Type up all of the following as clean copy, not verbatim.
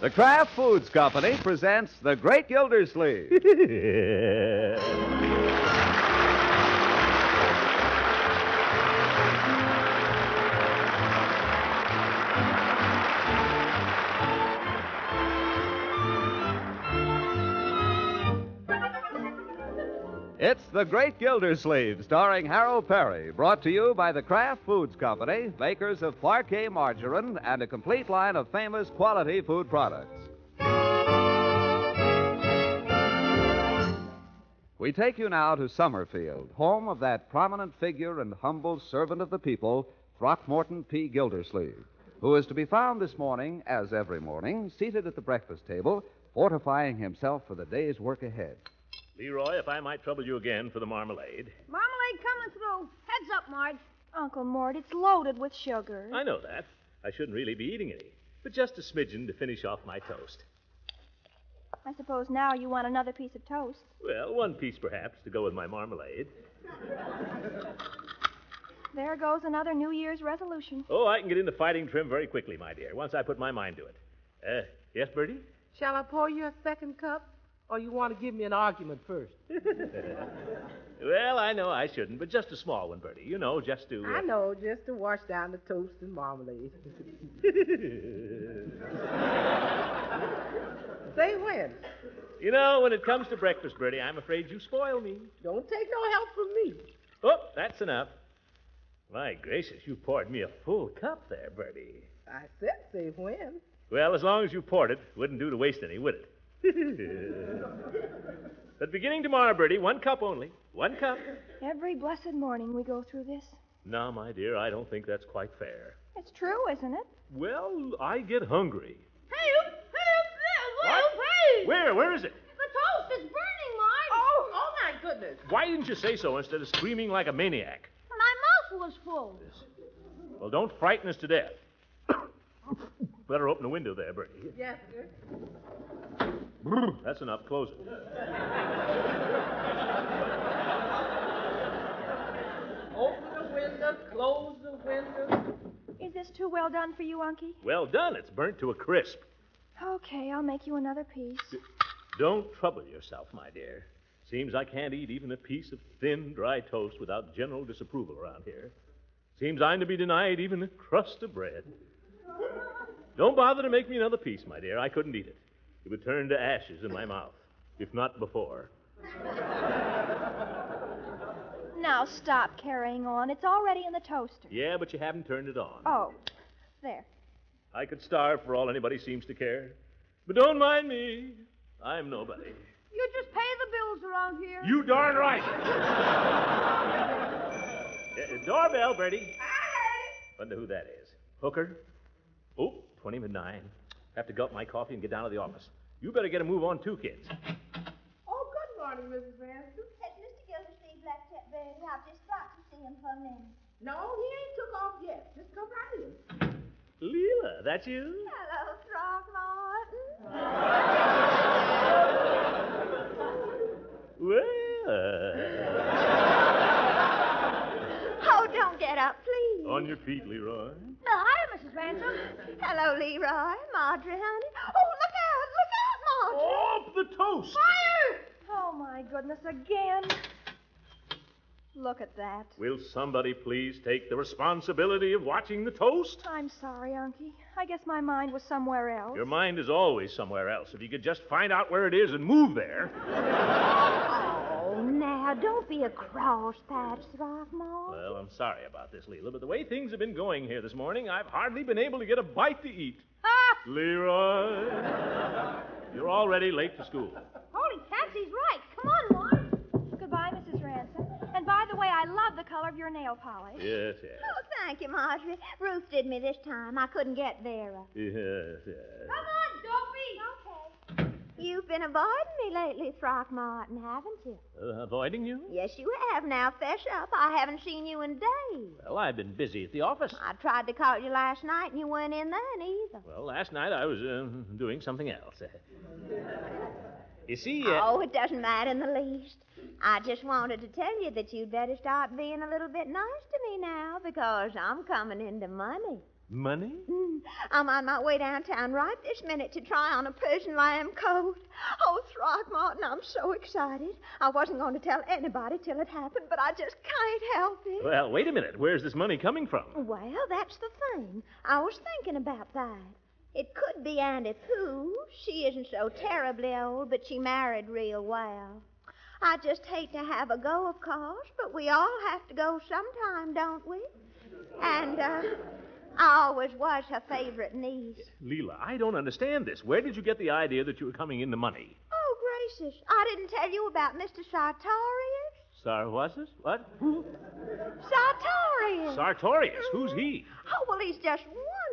The Kraft Foods Company presents The Great Gildersleeve. It's The Great Gildersleeve, starring Harold Perry, brought to you by the Kraft Foods Company, makers of Parquet margarine and a complete line of famous quality food products. We take you now to Summerfield, home of that prominent figure and humble servant of the people, Throckmorton P. Gildersleeve, who is to be found this morning, as every morning, seated at the breakfast table, fortifying himself for the day's work ahead. Leroy, if I might trouble you again for the marmalade. Marmalade coming through. Heads up, Marge. Uncle Mort, it's loaded with sugar. I know that. I shouldn't really be eating any, but just a smidgen to finish off my toast. I suppose now you want another piece of toast. Well, one piece perhaps to go with my marmalade. There goes another New Year's resolution. Oh, I can get into fighting trim very quickly, my dear, once I put my mind to it. Yes, Bertie? Shall I pour you a second cup? Or you want to give me an argument first? Well, I know I shouldn't, but just a small one, Bertie. You know, just to... I know, just to wash down the toast and marmalade. Say when. You know, when it comes to breakfast, Bertie, I'm afraid you spoil me. Don't take no help from me. Oh, that's enough. My gracious, you poured me a full cup there, Bertie. I said say when. Well, as long as you poured it, wouldn't do to waste any, would it? But beginning tomorrow, Bertie, 1 cup only. 1 cup. Every blessed morning we go through this. No, my dear, I don't think that's quite fair. It's true, isn't it? Well, I get hungry. Hey, hey! Where is it? The toast is burning, Marge. Oh, my goodness. Why didn't you say so instead of screaming like a maniac? My mouth was full. Well, don't frighten us to death. Better open the window there, Bertie. Yes, sir. That's enough. Close it. Open the window, close the window. Is this too well done for you, Unky? Well done. It's burnt to a crisp. Okay, I'll make you another piece. Don't trouble yourself, my dear. Seems I can't eat even a piece of thin, dry toast without general disapproval around here. Seems I'm to be denied even a crust of bread. Don't bother to make me another piece, my dear. I couldn't eat it. It would turn to ashes in my mouth, if not before. Now stop carrying on. It's already in the toaster. Yeah, but you haven't turned it on. Oh, there. I could starve for all anybody seems to care. But don't mind me. I'm nobody. You just pay the bills around here. You darn right. Doorbell, Bertie. Wonder who that is. Hooker? Oh, 20 to 9. Have to gulp my coffee and get down to the office. You better get a move on, too, kids. Oh, good morning, Mrs. Ransom. Has Mr. Gildersleeve left yet, Bertie? I've just got to see him for a minute. No, he ain't took off yet. Just come right in. Leela, that you? Hello, Throckmorton. Well. Oh, don't get up, please. On your feet, Leroy. Hi, Mrs. Ransom. Hello, Leroy. Marjorie, honey. Oh, look out, Marjorie. Oh, the toast. Fire! Oh, my goodness, again. Look at that. Will somebody please take the responsibility of watching the toast? I'm sorry, Unky. I guess my mind was somewhere else. Your mind is always somewhere else. If you could just find out where it is and move there. Oh, now, don't be a cross patch, Throckmorton. Well, I'm sorry about this, Leela, but the way things have been going here this morning, I've hardly been able to get a bite to eat. Leroy, you're already late to school. Holy cats, he's right. Come on, Marge. Goodbye, Mrs. Ransom. And by the way, I love the color of your nail polish. Yes. Oh, thank you, Marjorie. Ruth did me this time. I couldn't get Vera. Yes. Come on, Dopey. Okay. You've been avoiding me lately, Throckmorton, haven't you? Avoiding you? Yes, you have. Now, fess up. I haven't seen you in days. Well, I've been busy at the office. I tried to call you last night, and you weren't in then either. Well, last night I was doing something else. You see... Oh, it doesn't matter in the least. I just wanted to tell you that you'd better start being a little bit nice to me now, because I'm coming into money. Money? I'm on my way downtown right this minute to try on a Persian lamb coat. Oh, Throckmorton, I'm so excited. I wasn't going to tell anybody till it happened, but I just can't help it. Well, wait a minute. Where's this money coming from? Well, that's the thing. I was thinking about that. It could be Auntie Pooh. She isn't so terribly old, but she married real well. I just hate to have a go, of course, but we all have to go sometime, don't we? And, I always was her favorite niece. Leela, I don't understand this. Where did you get the idea that you were coming into money? Oh, gracious. I didn't tell you about Mr. Sartorius. What's this? What? Who? Sartorius. Sartorius. Who's he? Oh, well, he's just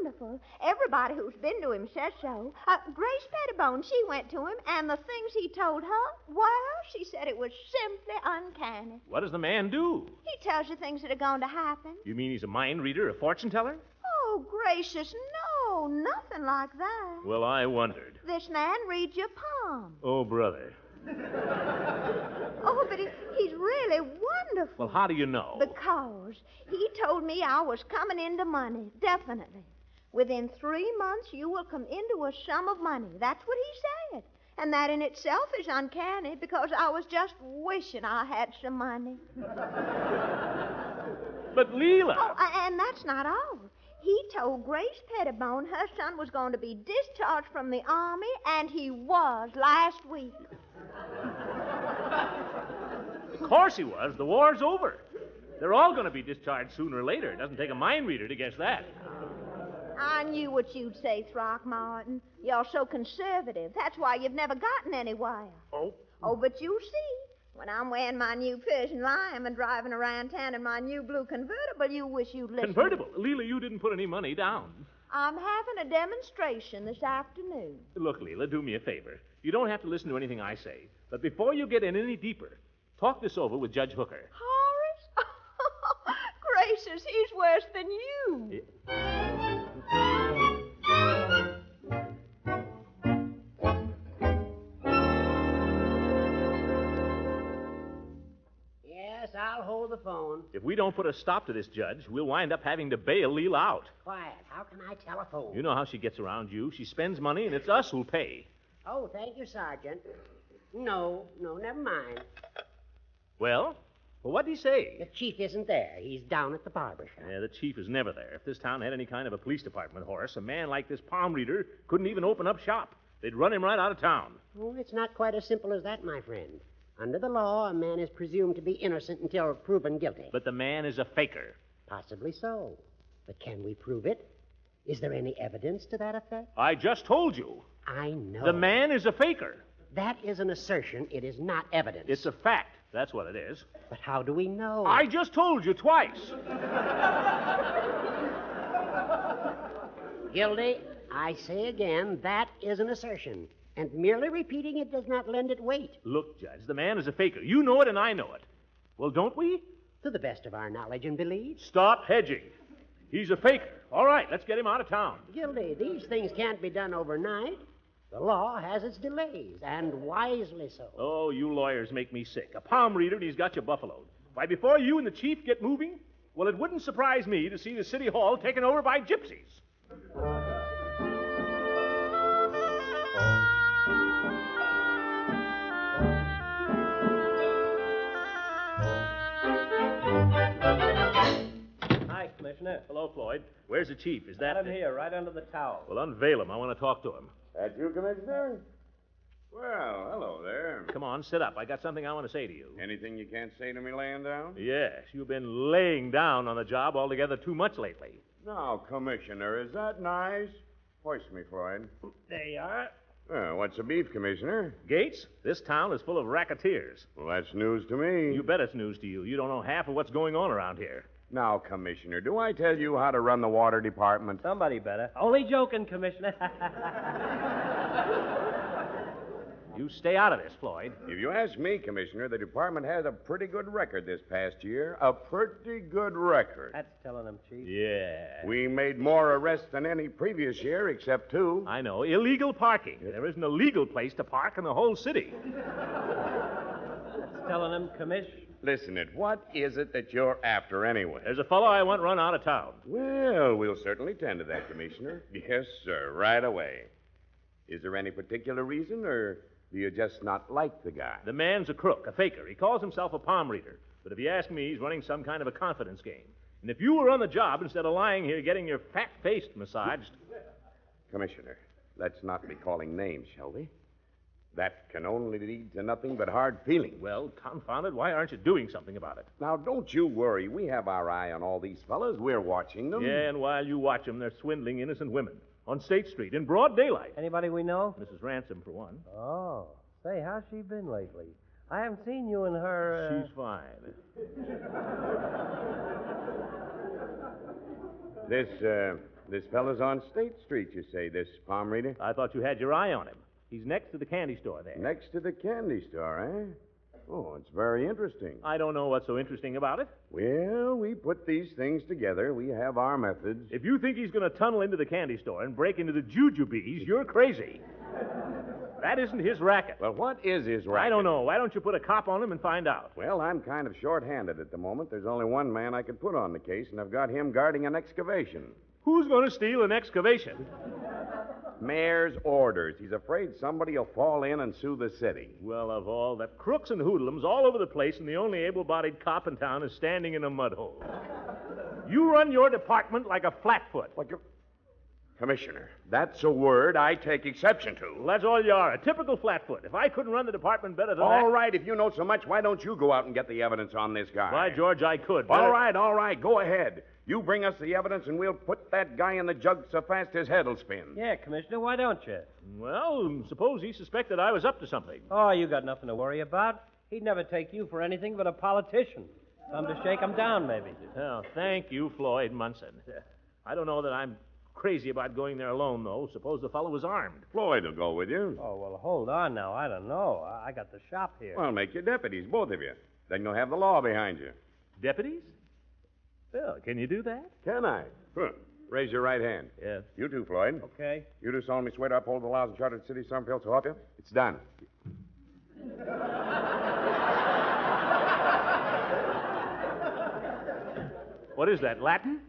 wonderful. Everybody who's been to him says so. Grace Pettibone, she went to him, and the things he told her, well, she said it was simply uncanny. What does the man do? He tells you things that are going to happen. You mean he's a mind reader, a fortune teller? Oh, gracious, no, nothing like that. Well, I wondered. This man reads your palm. Oh, brother. Oh, but he's really wonderful. Well, how do you know? Because he told me I was coming into money, definitely. Within 3 months, you will come into a sum of money. That's what he said. And that in itself is uncanny because I was just wishing I had some money. But, Leela... Oh, and that's not all. He told Grace Pettibone her son was going to be discharged from the Army, and he was last week. Of course he was. The war's over. They're all going to be discharged sooner or later. It doesn't take a mind reader to guess that. I knew what you'd say, Throckmorton. You're so conservative. That's why you've never gotten anywhere. Oh? Oh, but you see, when I'm wearing my new Persian lime and driving around town in my new blue convertible, you wish you'd listen. Convertible? Leela, you didn't put any money down. I'm having a demonstration this afternoon. Look, Leela, do me a favor. You don't have to listen to anything I say. But before you get in any deeper, talk this over with Judge Hooker. Horace? Gracious, he's worse than you. Yes, I'll hold the phone. If we don't put a stop to this, Judge, we'll wind up having to bail Leela out. Quiet. How can I telephone? You know how she gets around you. She spends money, and it's us who'll pay. Oh, thank you, Sergeant. No, never mind. Well, what'd he say? The chief isn't there. He's down at the barber shop. Yeah, the chief is never there. If this town had any kind of a police department, Horace, a man like this palm reader couldn't even open up shop. They'd run him right out of town. Oh, it's not quite as simple as that, my friend. Under the law, a man is presumed to be innocent until proven guilty. But the man is a faker. Possibly so. But can we prove it? Is there any evidence to that effect? I just told you. I know. The man is a faker. That is an assertion. It is not evidence. It's a fact. That's what it is. But how do we know? I just told you twice. Gildy, I say again, that is an assertion. And merely repeating it does not lend it weight. Look, Judge, the man is a faker. You know it and I know it. Well, don't we? To the best of our knowledge and belief. Stop hedging. He's a faker. All right, let's get him out of town. Gildy, these things can't be done overnight. The law has its delays, and wisely so. Oh, you lawyers make me sick. A palm reader, and he's got you buffaloed. Why, before you and the chief get moving, well, it wouldn't surprise me to see the city hall taken over by gypsies. Hi, Commissioner. Hello, Floyd. Where's the chief? Is that... Got him here, right under the towel. Well, unveil him. I want to talk to him. That you, Commissioner? Well, hello there. Come on, sit up. I got something I want to say to you. Anything you can't say to me laying down? Yes, you've been laying down on the job altogether too much lately. Now, Commissioner, is that nice? Hoist me, Floyd. There you are. What's the beef, Commissioner? Gates, this town is full of racketeers. Well, that's news to me. You bet it's news to you. You don't know half of what's going on around here. Now, Commissioner, do I tell you how to run the water department? Somebody better. Only joking, Commissioner. You stay out of this, Floyd. If you ask me, Commissioner, the department has a pretty good record this past year. A pretty good record. That's telling them, Chief. Yeah. We made more arrests than any previous year, except 2. I know. Illegal parking. There isn't a legal place to park in the whole city. telling him, Commish. Listen, what is it that you're after anyway? There's a fellow I want run out of town. Well, we'll certainly tend to that, Commissioner. Yes, sir, right away. Is there any particular reason, or do you just not like the guy? The man's a crook, a faker. He calls himself a palm reader. But if you ask me, he's running some kind of a confidence game. And if you were on the job instead of lying here getting your fat-face massaged... Commissioner, let's not be calling names, shall we? That can only lead to nothing but hard feelings. Well, confound it, why aren't you doing something about it? Now, don't you worry. We have our eye on all these fellas. We're watching them. Yeah, and while you watch them, they're swindling innocent women on State Street in broad daylight. Anybody we know? Mrs. Ransom, for one. Oh. Say, how's she been lately? I haven't seen you and her, She's fine. This fella's on State Street, you say, this palm reader? I thought you had your eye on him. He's next to the candy store there. Next to the candy store, eh? Oh, it's very interesting. I don't know what's so interesting about it. Well, we put these things together. We have our methods. If you think he's going to tunnel into the candy store and break into the jujubes, you're crazy. That isn't his racket. Well, what is his racket? I don't know. Why don't you put a cop on him and find out? Well, I'm kind of short-handed at the moment. There's only one man I could put on the case, and I've got him guarding an excavation. Who's going to steal an excavation? Mayor's orders. He's afraid somebody will fall in and sue the city. Well, of all the crooks and hoodlums all over the place, and the only able-bodied cop in town is standing in a mud hole. You run your department like a flatfoot. What you... Commissioner, that's a word I take exception to. Well, that's all you are, a typical flatfoot. If I couldn't run the department better than that... All right, if you know so much, why don't you go out and get the evidence on this guy? By George, I could. All right, go ahead. You bring us the evidence, and we'll put that guy in the jug so fast his head'll spin. Yeah, Commissioner, why don't you? Well, suppose he suspected I was up to something. Oh, you got nothing to worry about. He'd never take you for anything but a politician. Come to shake him down, maybe. Oh, thank you, Floyd Munson. I don't know that I'm crazy about going there alone, though. Suppose the fellow was armed. Floyd will go with you. Oh, well, hold on now. I don't know. I got the shop here. Well, make you deputies, both of you. Then you'll have the law behind you. Deputies? Well, can you do that? Can I? Huh. Raise your right hand. Yes. You too, Floyd. Okay. You do solemnly swear to uphold the laws and charter of the city of Summerfield, so help you? It's done. What is that, Latin?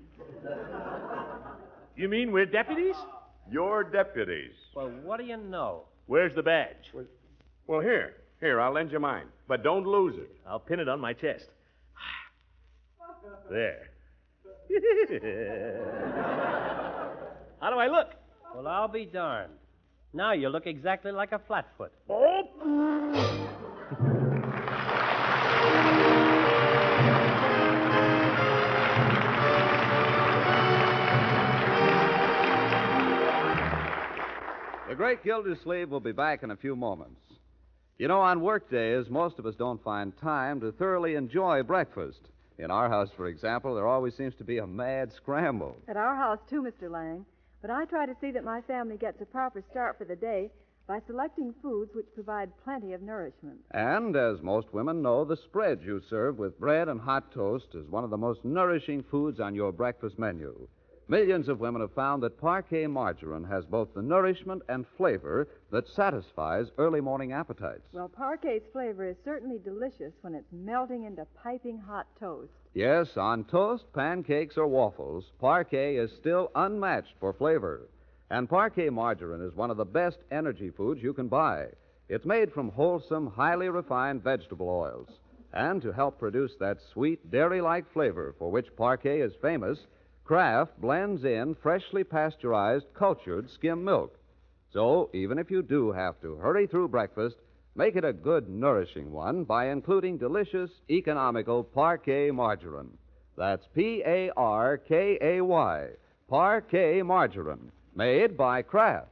You mean we're deputies? You're deputies. Well, what do you know? Where's the badge? Well, here. Here, I'll lend you mine. But don't lose it. I'll pin it on my chest. There. How do I look? Well, I'll be darned. Now you look exactly like a flatfoot. The great Gildersleeve will be back in a few moments. You know, on work days, most of us don't find time to thoroughly enjoy breakfast. In our house, for example, there always seems to be a mad scramble. At our house, too, Mr. Lang. But I try to see that my family gets a proper start for the day by selecting foods which provide plenty of nourishment. And, as most women know, the spread you serve with bread and hot toast is one of the most nourishing foods on your breakfast menu. Millions of women have found that Parquet margarine has both the nourishment and flavor that satisfies early morning appetites. Well, Parquet's flavor is certainly delicious when it's melting into piping hot toast. Yes, on toast, pancakes, or waffles, Parquet is still unmatched for flavor. And Parquet margarine is one of the best energy foods you can buy. It's made from wholesome, highly refined vegetable oils. And to help produce that sweet, dairy-like flavor for which Parquet is famous, Kraft blends in freshly pasteurized, cultured skim milk. So, even if you do have to hurry through breakfast, make it a good, nourishing one by including delicious, economical Parquet margarine. That's Parkay, Parquet margarine, made by Kraft.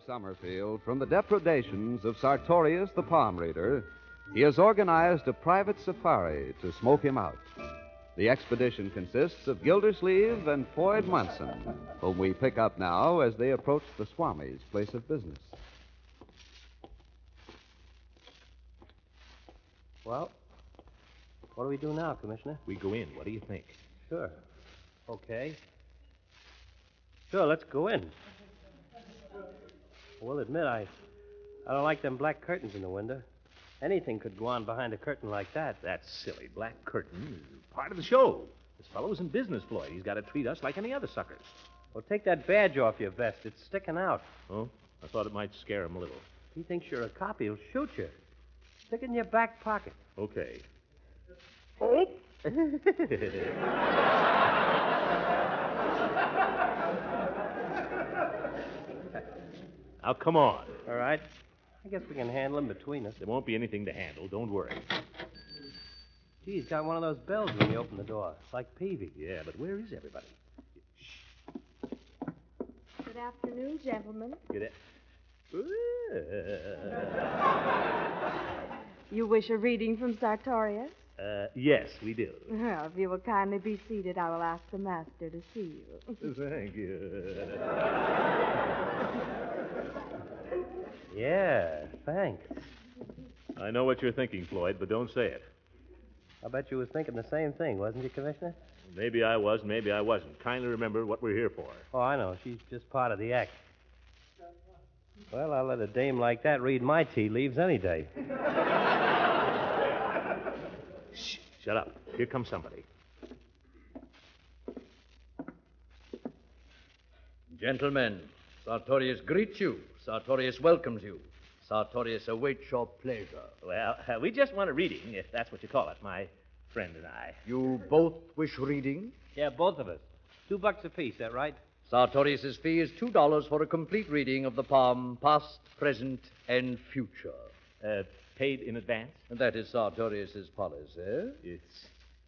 Summerfield from the depredations of Sartorius the palm reader, he has organized a private safari to smoke him out. The expedition consists of Gildersleeve and Floyd Munson, whom we pick up now as they approach the Swami's place of business. Well, What do we do now, Commissioner? We go in. What do you think? Sure. Okay. Sure, let's go in. We'll admit I don't like them black curtains in the window. Anything could go on behind a curtain like that. That's silly. Black curtain is part of the show. This fellow's in business, Floyd. He's got to treat us like any other suckers. Well, take that badge off your vest. It's sticking out. Oh? I thought it might scare him a little. If he thinks you're a cop, he'll shoot you. Stick it in your back pocket. Okay. Oh. Now, come on. All right. I guess we can handle him between us. There won't be anything to handle. Don't worry. Gee, he's got one of those bells when you open the door. It's like Peavy. Yeah, but where is everybody? Good afternoon, gentlemen. Get it? You wish a reading from Sartorius? Yes, we do. Well, if you will kindly be seated, I will ask the master to see you. Thank you. Yeah, thanks. I know what you're thinking, Floyd, but don't say it. I bet you was thinking the same thing, wasn't you, Commissioner? Maybe I was, maybe I wasn't. Kindly remember what we're here for. Oh, I know. She's just part of the act. Well, I'll let a dame like that read my tea leaves any day. Shh, shut up. Here comes somebody. Gentlemen, Sartorius greets you. Sartorius welcomes you. Sartorius awaits your pleasure. Well, we just want a reading, if that's what you call it, my friend and I. You both wish reading? Yeah, both of us. $2 apiece, that right? Sartorius's fee is $2 for a complete reading of the poem Past, Present, and Future. Paid in advance? That is Sartorius's policy.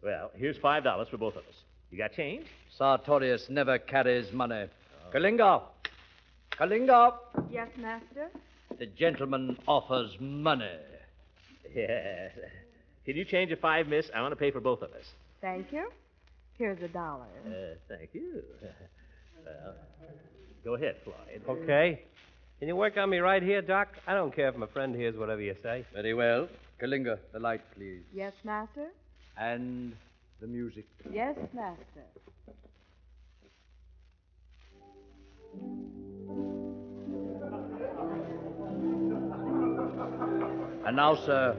Well, here's $5 for both of us. You got change? Sartorius never carries money. Kalinga! Kalinga! Yes, master? The gentleman offers money. Yes. Can you change a 5, miss? I want to pay for both of us. Thank you. Here's $1. Thank you. Well, go ahead, Floyd. Okay. Can you work on me right here, Doc? I don't care if my friend hears whatever you say. Very well. Kalinga, the light, please. Yes, master? And the music. Yes, master. And now, sir,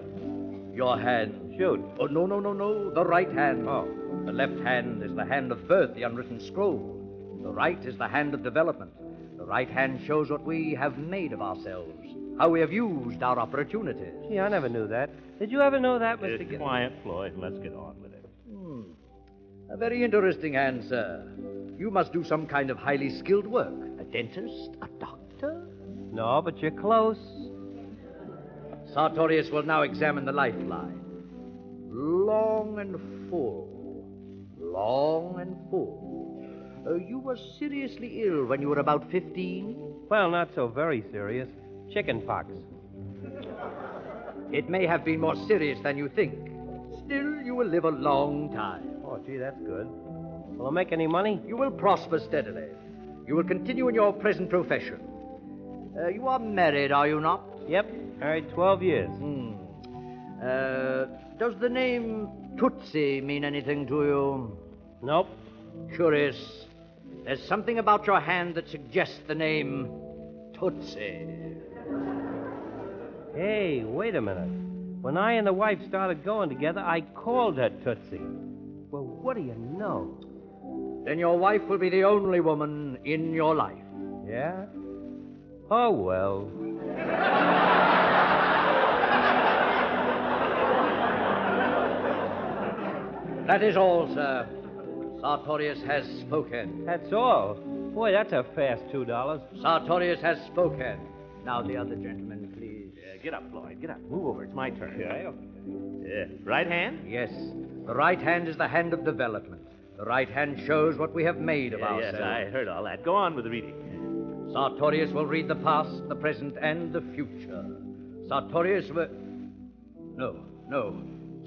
your hand. Shoot. Oh, no. The right hand. Oh. The left hand is the hand of birth, the unwritten scroll. The right is the hand of development. The right hand shows what we have made of ourselves, how we have used our opportunities. Gee, I never knew that. Did you ever know that, Mr. Gill? Quiet, Floyd. Let's get on with it. A very interesting hand, sir. You must do some kind of highly skilled work. A dentist? A doctor? No, but you're close. Sartorius will now examine the lifeline. Long and full. Long and full. You were seriously ill when you were about 15? Well, not so very serious. Chicken pox. It may have been more serious than you think. Still, you will live a long time. Oh, gee, that's good. Will I make any money? You will prosper steadily. You will continue in your present profession. You are married, are you not? Yep, married 12 years. Does the name Tootsie mean anything to you? Nope. Curious. There's something about your hand that suggests the name Tootsie. Hey, wait a minute. When I and the wife started going together, I called her Tootsie. Well, what do you know? Then your wife will be the only woman in your life. Yeah? Oh, well. That is all, sir. Sartorius has spoken. That's all? Boy, that's a fast $2. Sartorius has spoken. Now the other gentleman, please. Get up, Floyd. Get up. Move over. It's my turn. Yeah. Right hand? Yes. The right hand is the hand of development. The right hand shows what we have made of ourselves. Yes, I heard all that. Go on with the reading. Sartorius will read the past, the present, and the future. Sartorius will... No.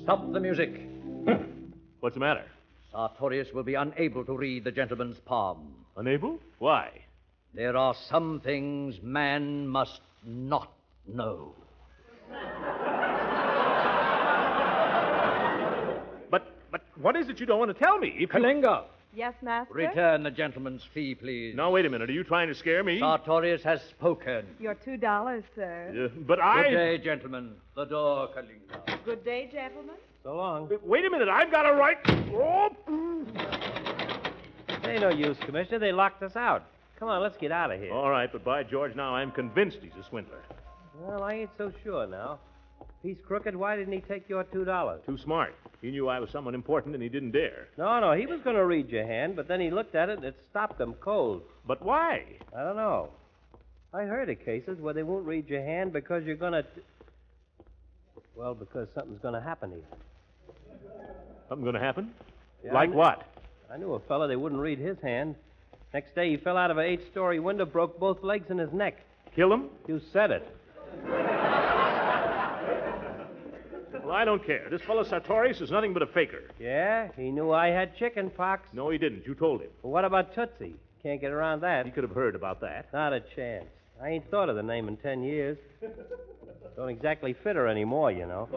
Stop the music. What's the matter? Sartorius will be unable to read the gentleman's palm. Unable? Why? There are some things man must not know. But what is it you don't want to tell me? If you... Kalinga, Yes, master? return the gentleman's fee, please. Now, wait a minute. Are you trying to scare me? Sartorius has spoken. Your $2, sir. But I... Good day, gentlemen. The door, Kalinga. Good day, gentlemen. So long. Wait a minute. I've got a right... Oh! It ain't no use, Commissioner. They locked us out. Come on, let's get out of here. All right, but by George, now I'm convinced he's a swindler. Well, I ain't so sure now. If he's crooked, why didn't he take your $2? Too smart. He knew I was someone important and he didn't dare. No, he was going to read your hand, but then he looked at it and it stopped him cold. But why? I don't know. I heard of cases where they won't read your hand because you're going to... Well, because something's going to happen to you. Something going to happen? Yeah, Like what? I knew a fella they wouldn't read his hand. Next day, he fell out of an 8-story window, broke both legs in his neck. Kill him? You said it. Well, I don't care. This fellow Sartorius is nothing but a faker. Yeah? He knew I had chicken pox. No, he didn't. You told him. Well, what about Tootsie? Can't get around that. He could have heard about that. Not a chance. I ain't thought of the name in 10 years. Don't exactly fit her anymore, you know.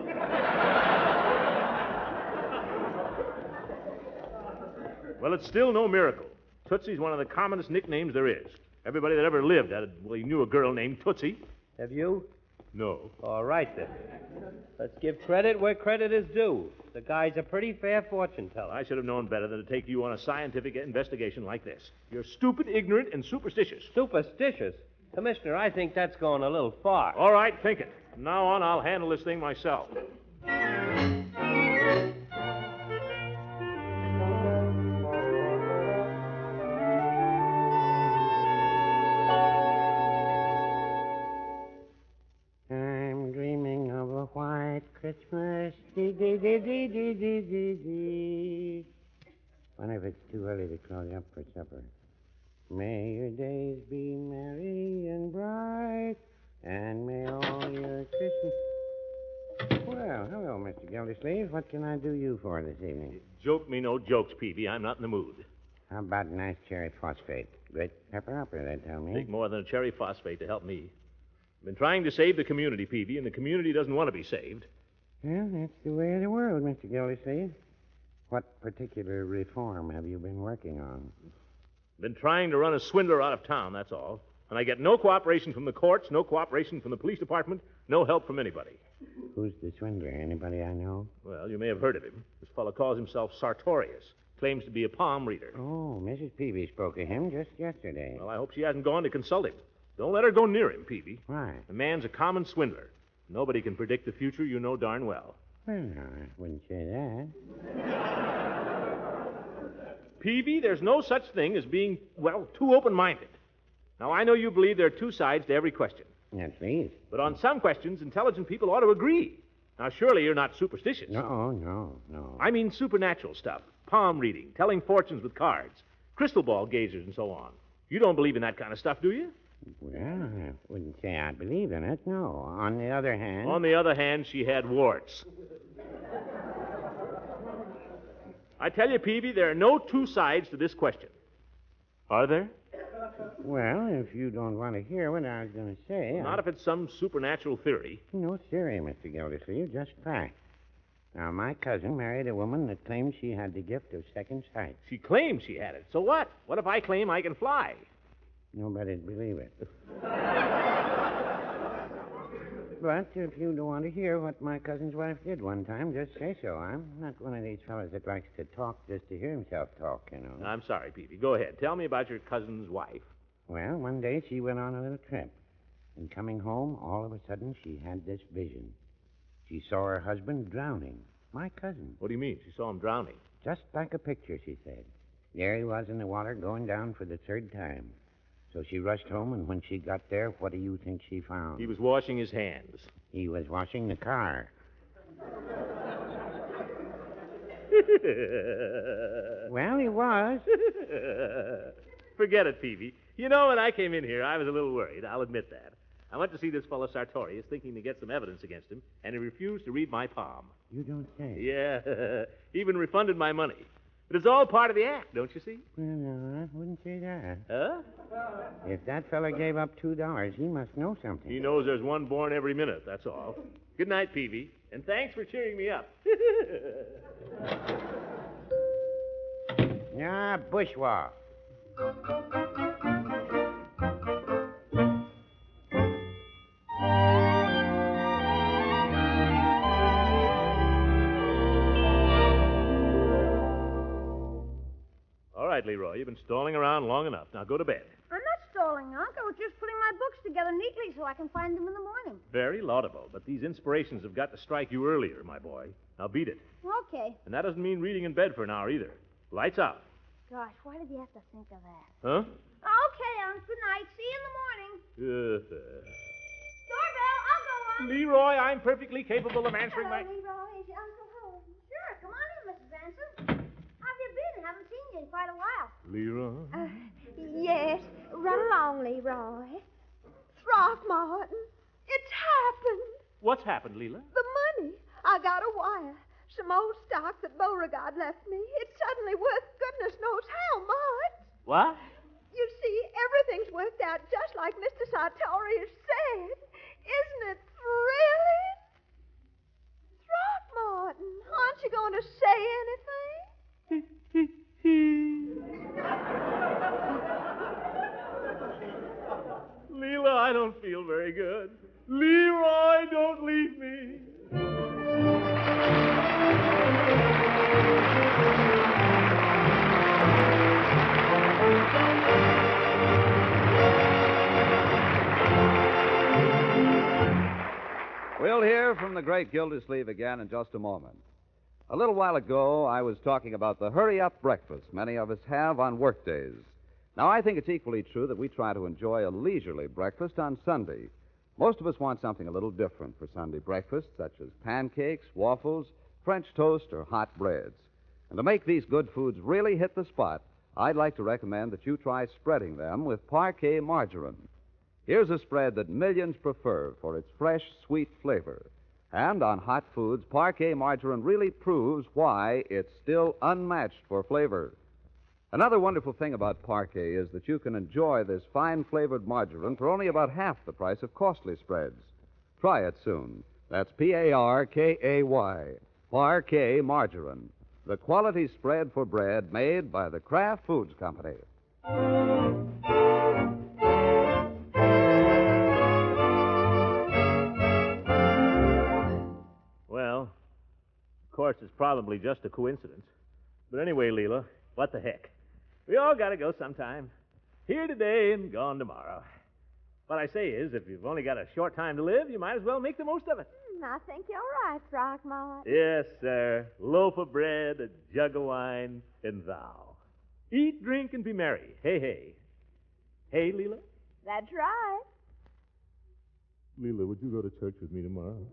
Well, it's still no miracle. Tootsie's one of the commonest nicknames there is. Everybody that ever lived he knew a girl named Tootsie. Have you? No. All right, then. Let's give credit where credit is due. The guy's a pretty fair fortune teller. I should have known better than to take you on a scientific investigation like this. You're stupid, ignorant, and superstitious. Superstitious? Commissioner, I think that's going a little far. All right, think it. From now on, I'll handle this thing myself. I'm dreaming of a white Christmas. Dee, dee, dee, dee, dee, dee, dee, dee. Wonder if it's too early to close up for supper. May your days be merry and bright, and may all your Christmas... Well, hello, Mr. Gildersleeve. What can I do you for this evening? Joke me no jokes, Peavy. I'm not in the mood. How about a nice cherry phosphate? Great pepper-upper, they tell me. Take more than a cherry phosphate to help me. I've been trying to save the community, Peavy, and the community doesn't want to be saved. Well, that's the way of the world, Mr. Gildersleeve. What particular reform have you been working on? Been trying to run a swindler out of town, that's all. And I get no cooperation from the courts, no cooperation from the police department, no help from anybody. Who's the swindler? Anybody I know? Well, you may have heard of him. This fellow calls himself Sartorius. Claims to be a palm reader. Oh, Mrs. Peavy spoke of him just yesterday. Well, I hope she hasn't gone to consult him. Don't let her go near him, Peavy. Why? The man's a common swindler. Nobody can predict the future, you know darn well. Well, no, I wouldn't say that. Peavy, there's no such thing as being, well, too open-minded. Now, I know you believe there are two sides to every question. At least. But on some questions, intelligent people ought to agree. Now, surely you're not superstitious. No. I mean supernatural stuff. Palm reading, telling fortunes with cards, crystal ball gazers, and so on. You don't believe in that kind of stuff, do you? Well, I wouldn't say I believe in it, no. On the other hand... On the other hand, she had warts. I tell you, Peavy, there are no two sides to this question. Are there? Well, if you don't want to hear what I was going to say... Not if it's some supernatural theory. No theory, Mr. Gildersleeve, just fact. Now, my cousin married a woman that claimed she had the gift of second sight. She claims she had it. So what? What if I claim I can fly? Nobody'd believe it. But if you don't want to hear what my cousin's wife did one time, just say so. I'm not one of these fellows that likes to talk just to hear himself talk, you know. I'm sorry, Peavy. Go ahead. Tell me about your cousin's wife. Well, one day she went on a little trip. And coming home, all of a sudden, she had this vision. She saw her husband drowning. My cousin. What do you mean? She saw him drowning? Just like a picture, she said. There he was in the water, going down for the third time. So she rushed home, and when she got there, what do you think she found? He was washing his hands. He was washing the car. Well, he was. Forget it, Peavy. You know, when I came in here, I was a little worried. I'll admit that. I went to see this fellow Sartorius, thinking to get some evidence against him, and he refused to read my palm. You don't say. Yeah, even refunded my money. But it's all part of the act, don't you see? Well, no, I wouldn't say that. Huh? If that fella gave up $2, he must know something. He knows there's one born every minute, that's all. Good night, Peavy, and thanks for cheering me up. Yeah, bourgeois. All right, Leroy, you've been stalling around long enough. Now go to bed. I'm not stalling, Unc. I was just putting my books together neatly so I can find them in the morning. Very laudable, but these inspirations have got to strike you earlier, my boy. Now beat it. Okay. And that doesn't mean reading in bed for an hour either. Lights out. Gosh, why did you have to think of that? Huh? Okay, Unc. Good night. See you in the morning. Doorbell, I'll go, Unc. Leroy, I'm perfectly capable of answering my... Leroy. Is your uncle home? Sure. Come on in, Mrs. Ransom. How have you been? Haven't seen you in quite a while. Leroy? Yes. Run along, Leroy. Throckmorton, it's happened. What's happened, Leela? The money. I got a wire. Some old stock that Beauregard left me. It's suddenly worth goodness knows how much. What? You see, everything's worked out just like Mr. Sartorius said. Isn't it thrilling? Throckmorton, aren't you going to say anything? Leela, I don't feel very good. Leroy, don't leave me. We'll hear from the great Gildersleeve again in just a moment. A little while ago, I was talking about the hurry-up breakfast many of us have on workdays. Now, I think it's equally true that we try to enjoy a leisurely breakfast on Sunday. Most of us want something a little different for Sunday breakfast, such as pancakes, waffles, French toast, or hot breads. And to make these good foods really hit the spot, I'd like to recommend that you try spreading them with Parquet margarine. Here's a spread that millions prefer for its fresh, sweet flavor. And on hot foods, Parquet margarine really proves why it's still unmatched for flavor. Another wonderful thing about Parquet is that you can enjoy this fine-flavored margarine for only about half the price of costly spreads. Try it soon. That's Parkay, Parquet margarine, the quality spread for bread made by the Kraft Foods Company. Well, of course, it's probably just a coincidence. But anyway, Leela, what the heck? We all got to go sometime. Here today and gone tomorrow. What I say is, if you've only got a short time to live, you might as well make the most of it. I think you're right, Throckmorton. Yes, sir. Loaf of bread, a jug of wine, and thou. Eat, drink, and be merry. Hey, hey. Hey, Leela? That's right. Leela, would you go to church with me tomorrow?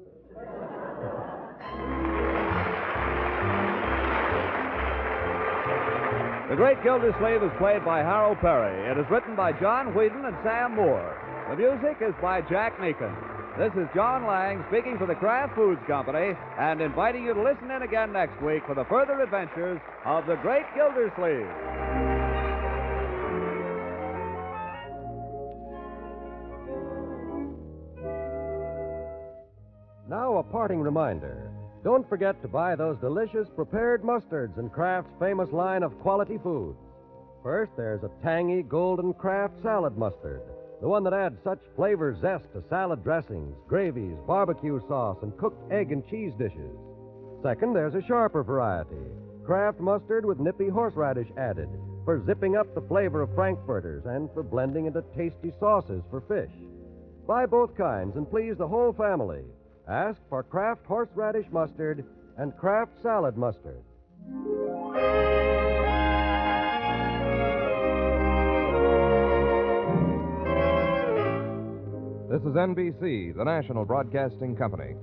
The Great Gildersleeve is played by Harold Perry. It is written by John Whedon and Sam Moore. The music is by Jack Meakin. This is John Lang speaking for the Kraft Foods Company and inviting you to listen in again next week for the further adventures of the Great Gildersleeve. Now, a parting reminder. Don't forget to buy those delicious prepared mustards in Kraft's famous line of quality foods. First, there's a tangy golden Kraft salad mustard, the one that adds such flavor zest to salad dressings, gravies, barbecue sauce, and cooked egg and cheese dishes. Second, there's a sharper variety, Kraft mustard with nippy horseradish added, for zipping up the flavor of frankfurters and for blending into tasty sauces for fish. Buy both kinds and please the whole family. Ask for Kraft horseradish mustard and Kraft salad mustard. This is NBC, the national broadcasting company.